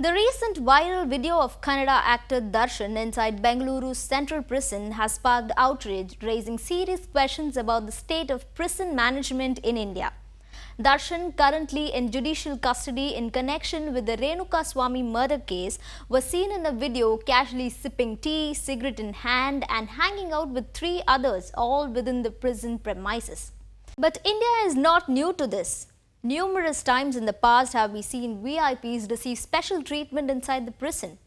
The recent viral video of Kannada actor Darshan inside Bengaluru's central prison has sparked outrage, raising serious questions about the state of prison management in India. Darshan, currently in judicial custody in connection with the Renuka Swami murder case, was seen in a video casually sipping tea, cigarette in hand, and hanging out with three others, all within the prison premises. But India is not new to this. Numerous times in the past have we seen VIPs receive special treatment inside the prison.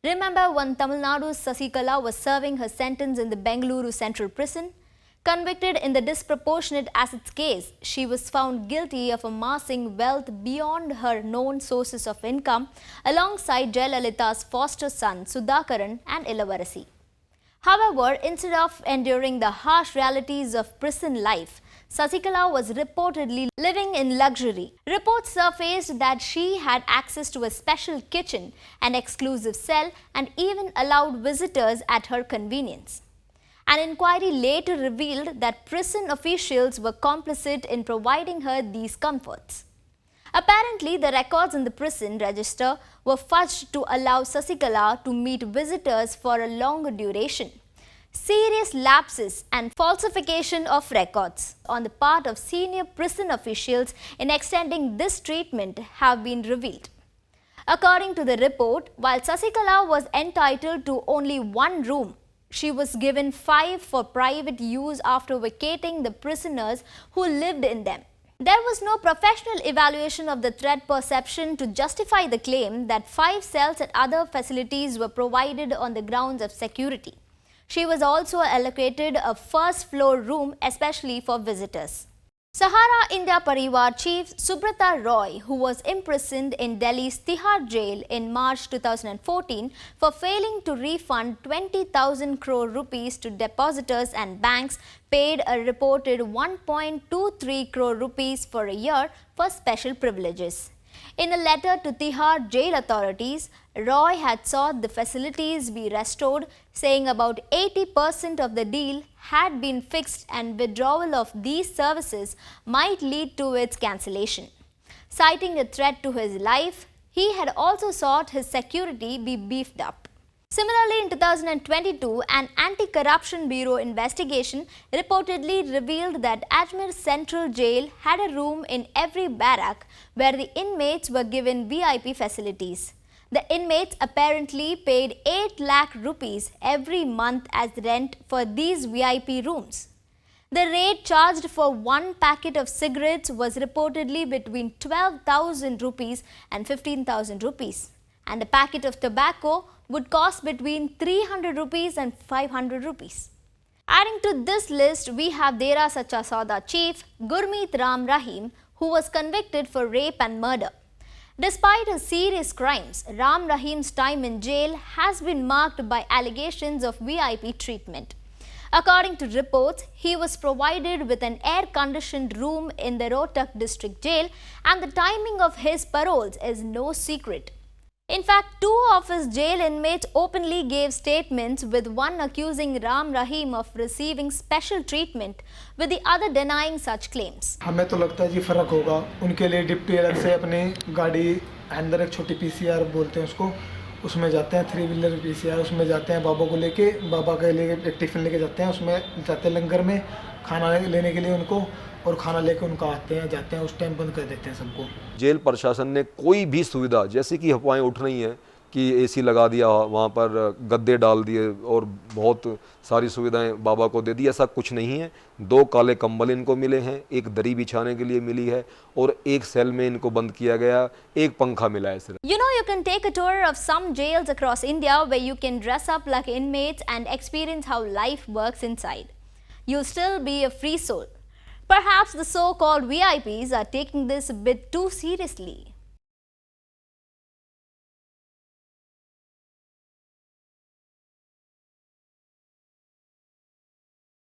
Remember when Tamil Nadu's Sasikala was serving her sentence in the Bengaluru Central Prison? Convicted in the disproportionate assets case, she was found guilty of amassing wealth beyond her known sources of income alongside Jayalalitha's foster son Sudhakaran and Ilavarasi. However, instead of enduring the harsh realities of prison life, Sasikala was reportedly living in luxury. Reports surfaced that she had access to a special kitchen, an exclusive cell, and even allowed visitors at her convenience. An inquiry later revealed that prison officials were complicit in providing her these comforts. Apparently, the records in the prison register were fudged to allow Sasikala to meet visitors for a longer duration. Serious lapses and falsification of records on the part of senior prison officials in extending this treatment have been revealed. According to the report, while Sasikala was entitled to only one room, she was given 5 for private use after vacating the prisoners who lived in them. There was no professional evaluation of the threat perception to justify the claim that 5 cells and other facilities were provided on the grounds of security. She was allocated a first-floor room especially for visitors. Sahara India Parivar chief Subrata Roy, who was imprisoned in Delhi's Tihar jail in March 2014 for failing to refund 20,000 crore rupees to depositors and banks, paid a reported 1.23 crore rupees for a year for special privileges. In a letter to Tihar jail authorities, Roy had sought the facilities be restored, saying about 80% of the deal had been fixed and withdrawal of these services might lead to its cancellation. Citing a threat to his life, he had also sought his security be beefed up. Similarly, in 2022, an anti-corruption bureau investigation reportedly revealed that Ajmer Central Jail had a room in every barrack where the inmates were given VIP facilities. The inmates apparently paid 8 lakh rupees every month as rent for these VIP rooms. The rate charged for one packet of cigarettes was reportedly between 12,000 rupees and 15,000 rupees, and a packet of tobacco would cost between 300 rupees and 500 rupees. Adding to this list, we have Dera Sacha Sauda chief Gurmeet Ram Rahim, who was convicted for rape and murder. Despite his serious crimes, Ram Rahim's time in jail has been marked by allegations of VIP treatment. According to reports, he was provided with an air-conditioned room in the Rohtak district jail, and the timing of his paroles is no secret. In fact, 2 of his jail inmates openly gave statements, with one accusing Ram Rahim of receiving special treatment, with the other denying such claims. हमें तो लगता है जी फर्क होगा उनके लिए deputy अलग से अपनी गाड़ी अंदर एक छोटी पीसीआर बोलते हैं उसको उसमें जाते हैं 3 व्हीलर पीसीआर उसमें जाते हैं बाबा को लेके बाबा के लिए एक टिफ़िन लेके जाते हैं उसमें जाते हैं लंगर में खाना लेने के लिए उनको और खाना लेके उनका आते हैं जाते हैं उस टाइम बंद कर देते हैं सबको। जेल प्रशासन ने कोई भी सुविधा, जैसे कि अफवाहें उठ रही हैं कि एसी लगा दिया, वहाँ पर गद्दे डाल दिए और बहुत सारी सुविधाएं बाबा को दे दी, ऐसा कुछ नहीं है। 2 काले कंबल इनको मिले हैं, एक दरी बिछाने के लिए मिली है और एक सेल में इनको बंद किया गया, एक पंखा मिला है सिर्फ। You know, you can take a tour of some jails across India where you can dress up like inmates and experience how life works inside. You'll still be a free soul. Perhaps the so-called VIPs are taking this a bit too seriously.